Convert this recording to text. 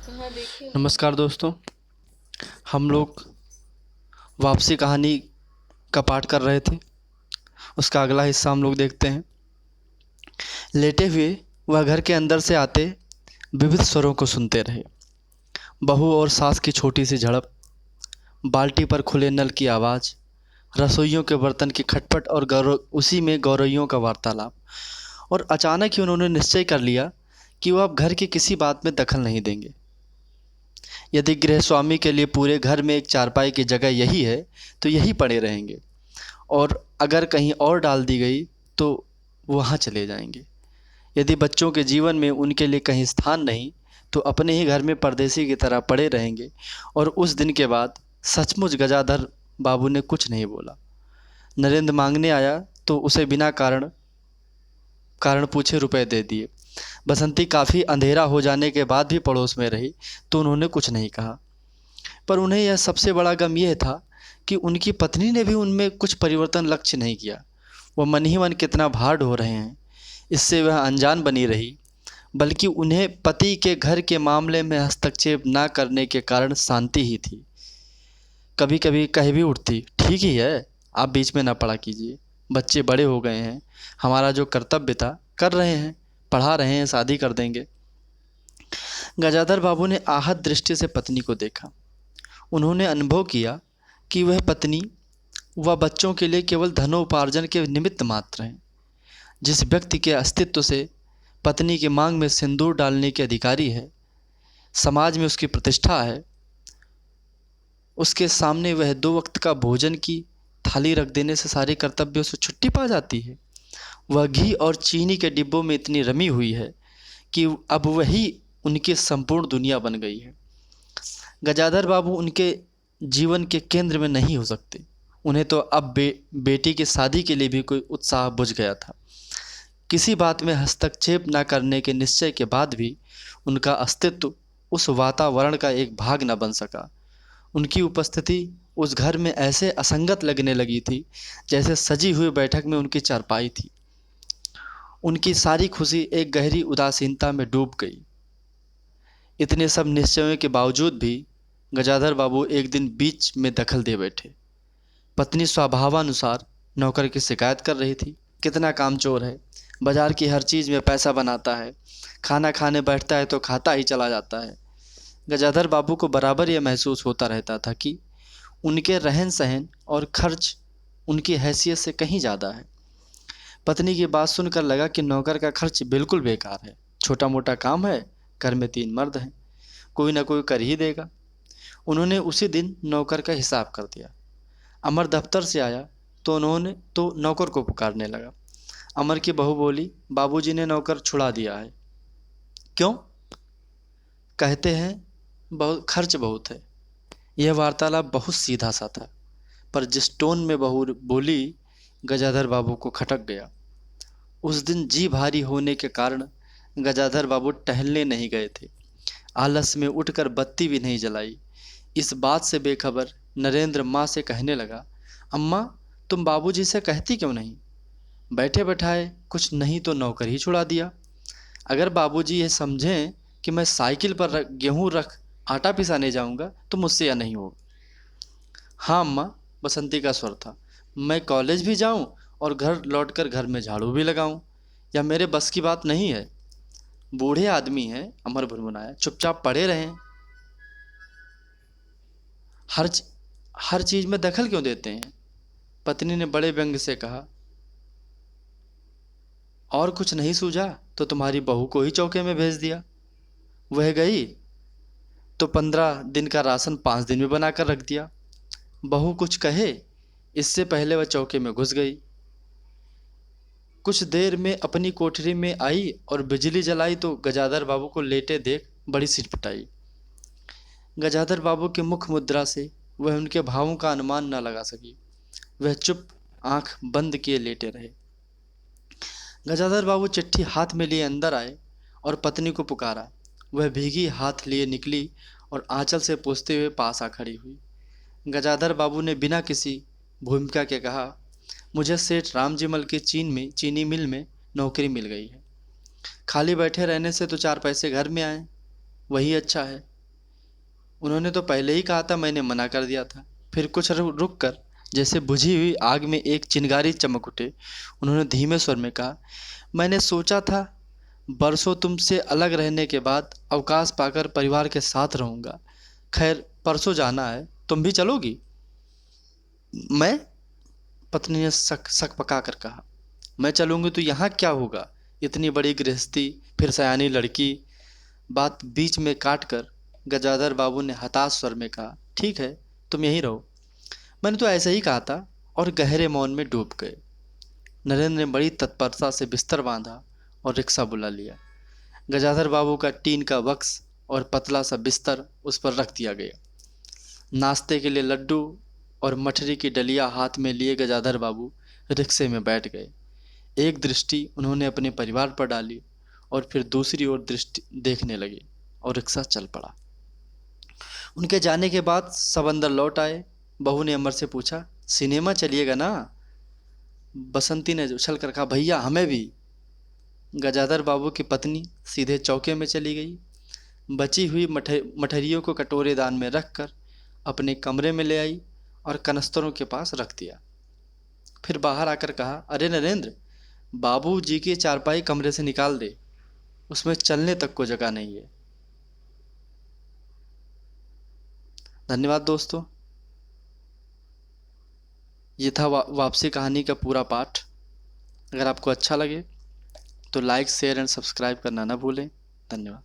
हाँ, देखिए ना। नमस्कार दोस्तों। हम लोग वापसी कहानी का पाठ कर रहे थे। उसका अगला हिस्सा हम लोग देखते हैं। लेटे हुए वह घर के अंदर से आते विविध स्वरों को सुनते रहे। बहू और सास की छोटी सी झड़प, बाल्टी पर खुले नल की आवाज़, रसोइयों के बर्तन की खटपट और गौरव उसी में गौरइयों का वार्तालाप। और अचानक ही उन्होंने निश्चय कर लिया कि वह अब घर की किसी बात में दखल नहीं देंगे। यदि गृहस्वामी के लिए पूरे घर में एक चारपाई की जगह यही है तो यही पड़े रहेंगे, और अगर कहीं और डाल दी गई तो वहाँ चले जाएंगे। यदि बच्चों के जीवन में उनके लिए कहीं स्थान नहीं तो अपने ही घर में परदेसी की तरह पड़े रहेंगे। और उस दिन के बाद सचमुच गजाधर बाबू ने कुछ नहीं बोला। नरेंद्र मांगने आया तो उसे बिना कारण कारण पूछे रुपए दे दिए। बसंती काफ़ी अंधेरा हो जाने के बाद भी पड़ोस में रही तो उन्होंने कुछ नहीं कहा। पर उन्हें यह सबसे बड़ा गम यह था कि उनकी पत्नी ने भी उनमें कुछ परिवर्तन लक्ष्य नहीं किया। वह मन ही मन कितना भार ढो रहे हैं, इससे वह अनजान बनी रही। बल्कि उन्हें पति के घर के मामले में हस्तक्षेप न करने के कारण शांति ही थी। कभी कभी कह भी उठती, ठीक ही है, आप बीच में ना पड़ा कीजिए। बच्चे बड़े हो गए हैं, हमारा जो कर्तव्य था कर रहे हैं, पढ़ा रहे हैं, शादी कर देंगे। गजाधर बाबू ने आहत दृष्टि से पत्नी को देखा। उन्होंने अनुभव किया कि वह पत्नी व बच्चों के लिए केवल धनोपार्जन के निमित्त मात्र हैं। जिस व्यक्ति के अस्तित्व से पत्नी की मांग में सिंदूर डालने के अधिकारी है, समाज में उसकी प्रतिष्ठा है, उसके सामने वह दो वक्त का भोजन की थाली रख देने से सारे कर्तव्यों से छुट्टी पा जाती है। वह घी और चीनी के डिब्बों में इतनी रमी हुई है कि अब वही उनकी संपूर्ण दुनिया बन गई है। गजाधर बाबू उनके जीवन के केंद्र में नहीं हो सकते। उन्हें तो अब बेटी की शादी के लिए भी कोई उत्साह बुझ गया था। किसी बात में हस्तक्षेप न करने के निश्चय के बाद भी उनका अस्तित्व उस वातावरण का एक भाग न बन सका। उनकी उपस्थिति उस घर में ऐसे असंगत लगने लगी थी जैसे सजी हुई बैठक में उनकी चारपाई थी। उनकी सारी खुशी एक गहरी उदासीनता में डूब गई। इतने सब निश्चयों के बावजूद भी गजाधर बाबू एक दिन बीच में दखल दे बैठे। पत्नी स्वभावानुसार नौकर की शिकायत कर रही थी, कितना कामचोर है, बाजार की हर चीज़ में पैसा बनाता है, खाना खाने बैठता है तो खाता ही चला जाता है। गजाधर बाबू को बराबर यह महसूस होता रहता था कि उनके रहन सहन और खर्च उनकी हैसियत से कहीं ज़्यादा है। पत्नी की बात सुनकर लगा कि नौकर का खर्च बिल्कुल बेकार है। छोटा मोटा काम है, घर में 3 मर्द हैं, कोई ना कोई कर ही देगा। उन्होंने उसी दिन नौकर का हिसाब कर दिया। अमर दफ्तर से आया तो उन्होंने तो नौकर को पुकारने लगा। अमर की बहू बोली, बाबूजी ने नौकर छुड़ा दिया है। क्यों? कहते हैं बहुत खर्च बहुत है। यह वार्तालाप बहुत सीधा सा था, पर जिस टोन में बहू बोली, गजाधर बाबू को खटक गया। उस दिन जी भारी होने के कारण गजाधर बाबू टहलने नहीं गए थे। आलस में उठकर बत्ती भी नहीं जलाई। इस बात से बेखबर नरेंद्र माँ से कहने लगा, अम्मा, तुम बाबूजी से कहती क्यों नहीं? बैठे बैठाए कुछ नहीं तो नौकर ही छुड़ा दिया। अगर बाबूजी ये समझें कि मैं साइकिल पर गेहूं रख आटा पिसाने जाऊंगा तो मुझसे यह नहीं होगा। हाँ अम्मा, बसंती का स्वर था, मैं कॉलेज भी जाऊं और घर लौटकर घर में झाड़ू भी लगाऊं, यह मेरे बस की बात नहीं है। बूढ़े आदमी हैं, अमर भुनभुनाया, चुपचाप पड़े रहें। हर च- हर चीज में दखल क्यों देते हैं? पत्नी ने बड़े व्यंग से कहा। और कुछ नहीं सूझा तो तुम्हारी बहू को ही चौके में भेज दिया। वह गई तो 15 दिन का राशन 5 दिन में बनाकर रख दिया। बहू कुछ कहे इससे पहले वह चौके में घुस गई। कुछ देर में अपनी कोठरी में आई और बिजली जलाई तो गजाधर बाबू को लेटे देख बड़ी सिटपटाई। गजाधर बाबू की मुख मुद्रा से वह उनके भावों का अनुमान न लगा सकी। वह चुप, आंख बंद किए लेटे रहे। गजाधर बाबू चिट्ठी हाथ में लिए अंदर आए और पत्नी को पुकारा। वह भीगी हाथ लिए निकली और आंचल से पोंछते हुए पास आ खड़ी हुई। गजाधर बाबू ने बिना किसी भूमिका के कहा, मुझे सेठ रामजीमल की चीनी मिल में नौकरी मिल गई है। खाली बैठे रहने से तो 4 पैसे घर में आए, वही अच्छा है। उन्होंने तो पहले ही कहा था, मैंने मना कर दिया था। फिर कुछ रुक कर, जैसे बुझी हुई आग में एक चिंगारी चमक उठे, उन्होंने धीमे स्वर में कहा, मैंने सोचा था बरसों तुमसे अलग रहने के बाद अवकाश पाकर परिवार के साथ रहूंगा। खैर, परसों जाना है, तुम भी चलोगी? मैं? पत्नी ने शक शक पका कर कहा। मैं चलूंगी तो यहाँ क्या होगा? इतनी बड़ी गृहस्थी, फिर सयानी लड़की। बात बीच में काट कर गजाधर बाबू ने हताश स्वर में कहा, ठीक है, तुम यहीं रहो। मैंने तो ऐसे ही कहा था, और गहरे मौन में डूब गए। नरेंद्र ने बड़ी तत्परता से बिस्तर बांधा और रिक्शा बुला लिया। गजाधर बाबू का टीन का बक्स और पतला सा बिस्तर उस पर रख दिया गया। नाश्ते के लिए लड्डू और मठरी की डलिया हाथ में लिए गजाधर बाबू रिक्शे में बैठ गए। एक दृष्टि उन्होंने अपने परिवार पर डाली और फिर दूसरी ओर दृष्टि देखने लगे, और रिक्शा चल पड़ा। उनके जाने के बाद सब अंदर लौट आए। बहू ने अमर से पूछा, सिनेमा चलिएगा ना? बसंती ने उछल कर कहा, भैया हमें भी। गजाधर बाबू की पत्नी सीधे चौके में चली गई। बची हुई मठरियों को कटोरे दान में रखकर अपने कमरे में ले आई और कनस्तरों के पास रख दिया। फिर बाहर आकर कहा, अरे नरेंद्र, बाबू जी की चारपाई कमरे से निकाल दे, उसमें चलने तक को जगह नहीं है। धन्यवाद दोस्तों। ये था वापसी कहानी का पूरा पाठ। अगर आपको अच्छा लगे तो लाइक, शेयर एंड सब्सक्राइब करना ना भूलें। धन्यवाद।